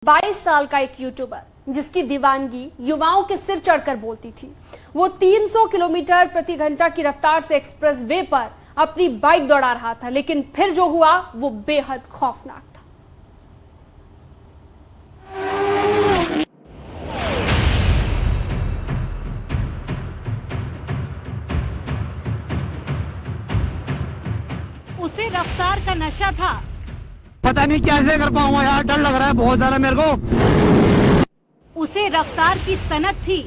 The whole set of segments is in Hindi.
22 साल का एक यूट्यूबर जिसकी दीवानगी युवाओं के सिर चढ़कर बोलती थी, वो 300 किलोमीटर प्रति घंटा की रफ्तार से एक्सप्रेस वे पर अपनी बाइक दौड़ा रहा था, लेकिन फिर जो हुआ वो बेहद खौफनाक था। उसे रफ्तार का नशा था। पता नहीं कैसे कर पाऊंगा यार, डर लग रहा है बहुत ज्यादा मेरे को। उसे रफ्तार की सनक थी।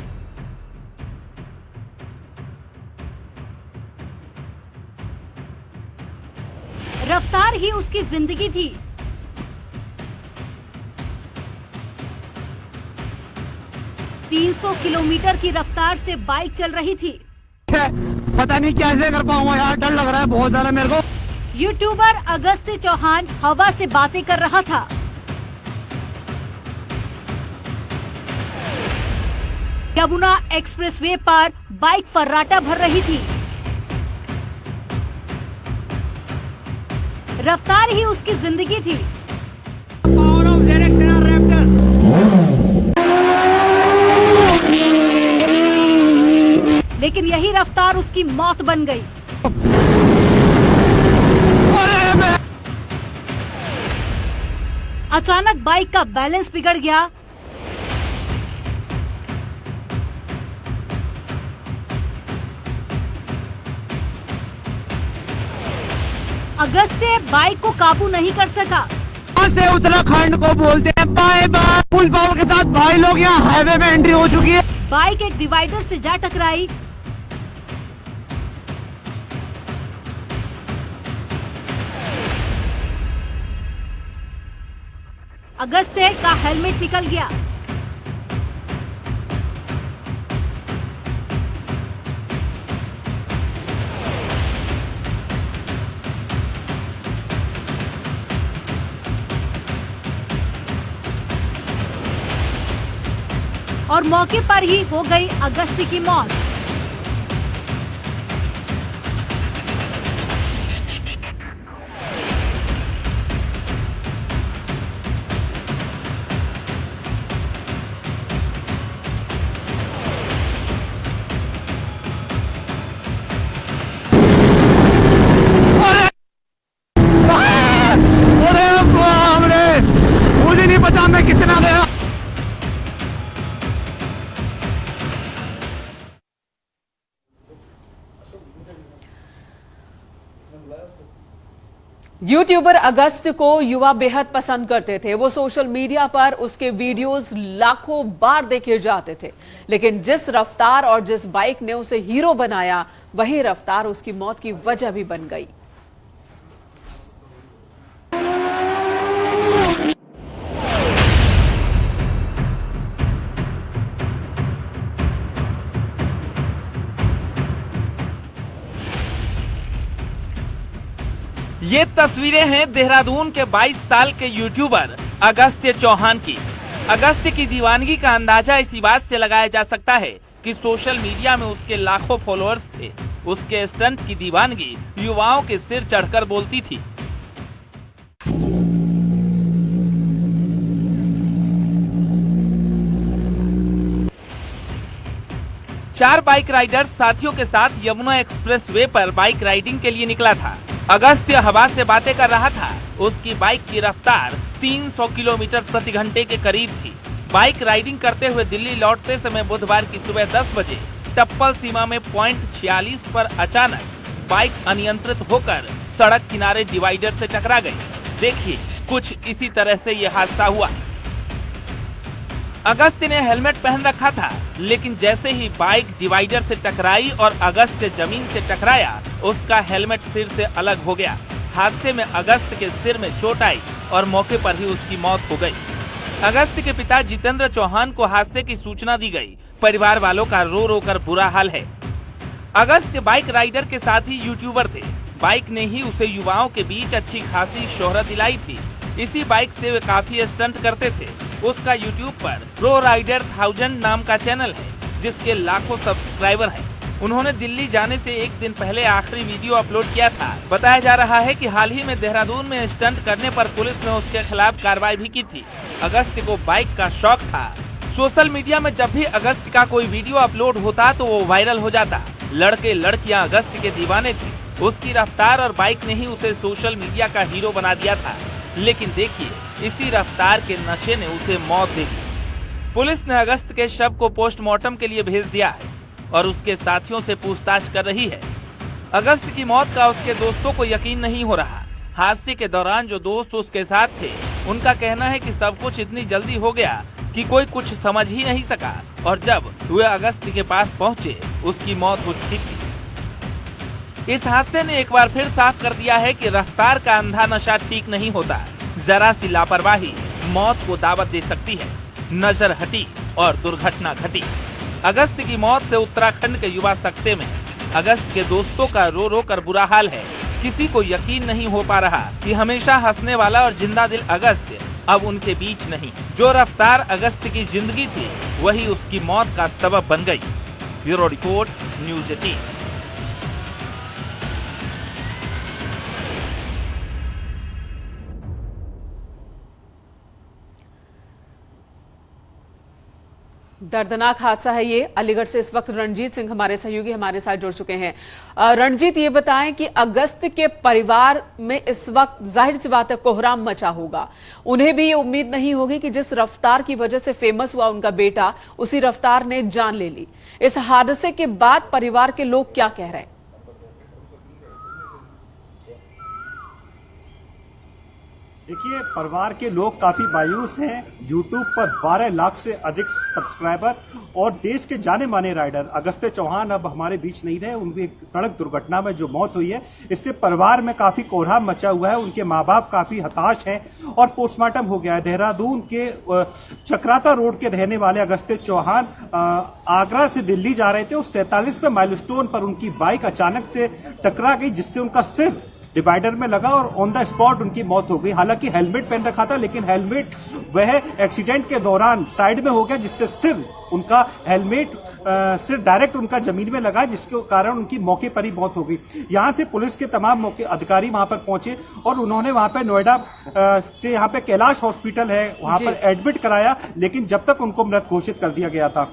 रफ्तार ही उसकी जिंदगी थी। ,300 किलोमीटर की रफ्तार से बाइक चल रही थी। पता नहीं कैसे कर पाऊंगा यार, डर लग रहा है बहुत ज्यादा मेरे को। यूट्यूबर अगस्त्य चौहान हवा से बातें कर रहा था। यमुना एक्सप्रेसवे पर बाइक फर्राटा भर रही थी। रफ्तार ही उसकी जिंदगी थी। Power of direction Raptor. लेकिन यही रफ्तार उसकी मौत बन गई। अचानक बाइक का बैलेंस बिगड़ गया। अगस्त्य बाइक को काबू नहीं कर सका। से उत्तराखंड को बोलते हैं बाय बाय। फुल पावर के साथ भाई लोग यहाँ हाईवे में एंट्री हो चुकी है। बाइक एक डिवाइडर से जा टकराई। अगस्त्य का हेलमेट निकल गया। और मौके पर ही हो गई अगस्त्य की मौत। मुझे नहीं पता मैं कितना गया। यूट्यूबर अगस्त्य को युवा बेहद पसंद करते थे। वो सोशल मीडिया पर उसके वीडियोस लाखों बार देखे जाते थे, लेकिन जिस रफ्तार और जिस बाइक ने उसे हीरो बनाया, वही रफ्तार उसकी मौत की वजह भी बन गई। ये तस्वीरें हैं देहरादून के 22 साल के यूट्यूबर अगस्त्य चौहान की। अगस्त्य की दीवानगी का अंदाजा इसी बात से लगाया जा सकता है कि सोशल मीडिया में उसके लाखों फॉलोअर्स थे। उसके स्टंट की दीवानगी युवाओं के सिर चढ़कर बोलती थी। चार बाइक राइडर्स साथियों के साथ यमुना एक्सप्रेसवे पर बाइक राइडिंग के लिए निकला था। अगस्त्य हवा से बातें कर रहा था। उसकी बाइक की रफ्तार 300 किलोमीटर प्रति घंटे के करीब थी। बाइक राइडिंग करते हुए दिल्ली लौटते समय बुधवार की सुबह 10 बजे टप्पल सीमा में .46 पर अचानक बाइक अनियंत्रित होकर सड़क किनारे डिवाइडर से टकरा गई। देखिए, कुछ इसी तरह से यह हादसा हुआ। अगस्त्य ने हेलमेट पहन रखा था, लेकिन जैसे ही बाइक डिवाइडर से टकराई और अगस्त्य जमीन से टकराया, उसका हेलमेट सिर से अलग हो गया। हादसे में अगस्त्य के सिर में चोट आई और मौके पर ही उसकी मौत हो गई। अगस्त्य के पिता जितेंद्र चौहान को हादसे की सूचना दी गई। परिवार वालों का रो रो कर बुरा हाल है। अगस्त्य बाइक राइडर के साथ ही यूट्यूबर थे। बाइक ने ही उसे युवाओं के बीच अच्छी खासी शोहरत दिलाई थी। इसी बाइक से वे काफी स्टंट करते थे। उसका यूट्यूब पर प्रो राइडर 1000 नाम का चैनल है, जिसके लाखों सब्सक्राइबर हैं। उन्होंने दिल्ली जाने से एक दिन पहले आखिरी वीडियो अपलोड किया था। बताया जा रहा है कि हाल ही में देहरादून में स्टंट करने पर पुलिस ने उसके खिलाफ कार्रवाई भी की थी। अगस्त को बाइक का शौक था। सोशल मीडिया में जब भी अगस्त का कोई वीडियो अपलोड होता तो वो वायरल हो जाता। लड़के लड़कियां अगस्त के दीवाने थे। उसकी रफ्तार और बाइक ने ही उसे सोशल मीडिया का हीरो बना दिया था। लेकिन देखिए, इसी रफ्तार के नशे ने उसे मौत दे दी। पुलिस ने अगस्त के शव को पोस्टमार्टम के लिए भेज दिया है और उसके साथियों से पूछताछ कर रही है। अगस्त की मौत का उसके दोस्तों को यकीन नहीं हो रहा। हादसे के दौरान जो दोस्त उसके साथ थे, उनका कहना है कि सब कुछ इतनी जल्दी हो गया कि कोई कुछ समझ ही नहीं सका और जब वे अगस्त के पास पहुंचे, उसकी मौत हो चुकी थी। इस हादसे ने एक बार फिर साफ कर दिया है कि रफ्तार का अंधा नशा ठीक नहीं होता। जरा सी लापरवाही मौत को दावत दे सकती है। नजर हटी और दुर्घटना घटी। अगस्त की मौत से उत्तराखंड के युवा सकते में अगस्त के दोस्तों का रो रो कर बुरा हाल है। किसी को यकीन नहीं हो पा रहा कि हमेशा हंसने वाला और जिंदा दिल अगस्त अब उनके बीच नहीं। जो रफ्तार अगस्त की जिंदगी थी, वही उसकी मौत का सबब बन गई। Bureau report, news 18। दर्दनाक हादसा है ये। अलीगढ़ से इस वक्त रणजीत सिंह हमारे सहयोगी हमारे साथ जुड़ चुके हैं। रणजीत, ये बताएं कि अगस्त के परिवार में इस वक्त जाहिर सी बात है कोहराम मचा होगा। उन्हें भी ये उम्मीद नहीं होगी कि जिस रफ्तार की वजह से फेमस हुआ उनका बेटा, उसी रफ्तार ने जान ले ली। इस हादसे के बाद परिवार के लोग क्या कह रहे हैं? देखिए, परिवार के लोग काफी मायूस हैं। YouTube पर 12 लाख से अधिक सब्सक्राइबर और देश के जाने माने राइडर अगस्त चौहान अब हमारे बीच नहीं रहे। उनकी सड़क दुर्घटना में जो मौत हुई है, इससे परिवार में काफी कोहराम मचा हुआ है। उनके माँ बाप काफी हताश हैं और पोस्टमार्टम हो गया है। देहरादून के चक्राता रोड के रहने वाले अगस्त चौहान आगरा से दिल्ली जा रहे थे और 47वें माइलस्टोन पर उनकी बाइक अचानक से टकरा गई, जिससे उनका सिर डिवाइडर में लगा और ऑन द स्पॉट उनकी मौत हो गई। हालांकि हेलमेट पहन रखा था, लेकिन हेलमेट वह एक्सीडेंट के दौरान साइड में हो गया, जिससे सिर उनका हेलमेट सिर डायरेक्ट उनका जमीन में लगा, जिसके कारण उनकी मौके पर ही मौत हो गई। यहां से पुलिस के तमाम मौके अधिकारी वहां पर पहुंचे और उन्होंने वहां पर नोएडा से यहाँ पे कैलाश हॉस्पिटल है, वहां पर एडमिट कराया, लेकिन जब तक उनको मृत घोषित कर दिया गया था।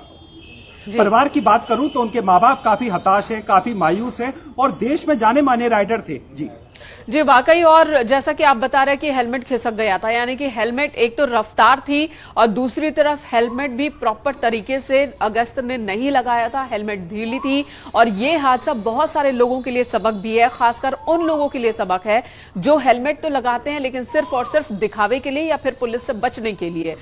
परिवार की बात करूं तो उनके माँ बाप काफी हताश हैं, काफी मायूस हैं और देश में जाने माने राइडर थे। जी वाकई। और जैसा कि आप बता रहे हैं कि हेलमेट खिसक गया था, यानी कि हेलमेट एक तो रफ्तार थी और दूसरी तरफ हेलमेट भी प्रॉपर तरीके से अगस्त ने नहीं लगाया था। हेलमेट ढीली थी और ये हादसा बहुत सारे लोगों के लिए सबक भी है। खासकर उन लोगों के लिए सबक है जो हेलमेट तो लगाते हैं लेकिन सिर्फ और सिर्फ दिखावे के लिए या फिर पुलिस से बचने के लिए।